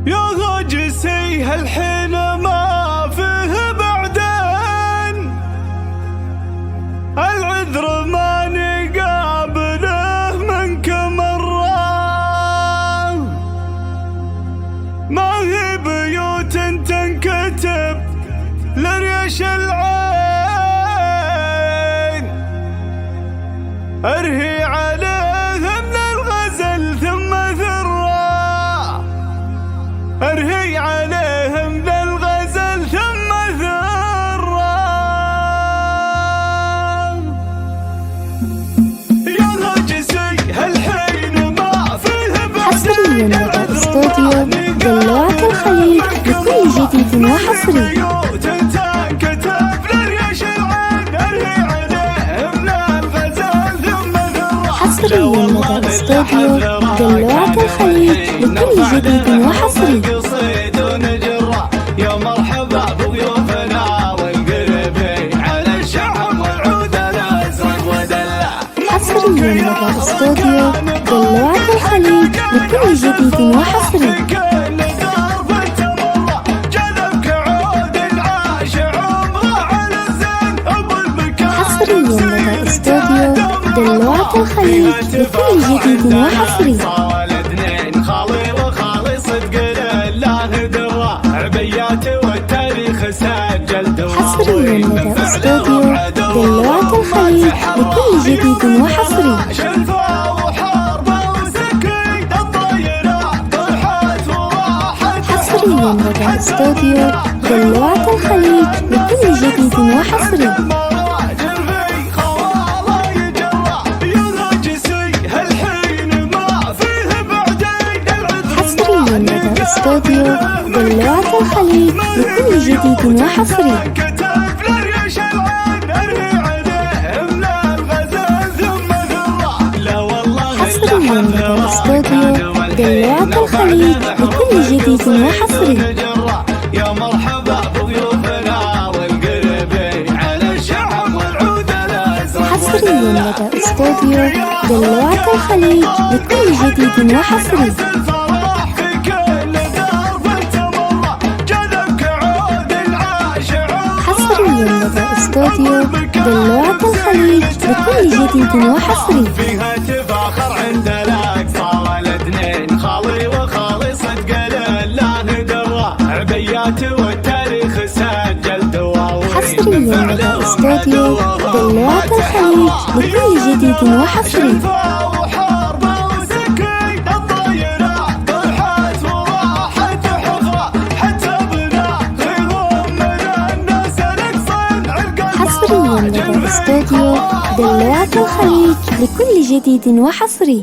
يا غاجسي هالحين ما فيه بعدين، العذر ما نقابله منك مرة، ما هي بيوت تنكتب لريش العين، ارهي عليهم للغزل ثم ذرة، ارهي عليهم للغزل ثم ذرة. يا غاجسي هالحين ما فيه حصريا لدى استوديو دلوعة الخليج لكل جديد وحصري. حصريا لدى استوديو دلوعة الخليج لكل جديد وحصري. يا مرحبا بضيوفنا والقربي على الشعب والعود الازرق ودلع. حصريا لدى استوديو دلوعة الخليج لكل جديد وحصري. حصريا لدى استوديو دلوعة الخليج لكل جديد وحصري. خالي وخالي صدق لله درة، عبيات والتاريخ سجل دوام. حصريا لدى استوديو دلوعة الخليج لكل جديد وحصري. حصريا لدى استوديو دلوعة الخليج لكل جديد وحصري. حصريا لدى استوديو دلوعة الخليج لكل جديد وحصري. حصريا لدى استوديو دلوعة الخليج لكل جديد وحصري. يا مرحبا بضيوفنا والقربي على الشعب والعود الازرق. حصريا لدى استوديو دلوعة الخليج لكل جديد وحصري. حصريا لدى استوديو دلوعة الخليج لكل جديد وحصري. فيها تفاخر عند الاقصى والاثنين، خالي وخالي صدق لله درة، عبيات والتاريخ سجل دواوين. حصريا لدى استوديو دلوعة الخليج لكل جديد وحصري. حصريا لدى استوديو دلوعة الخليج لكل جديد وحصري.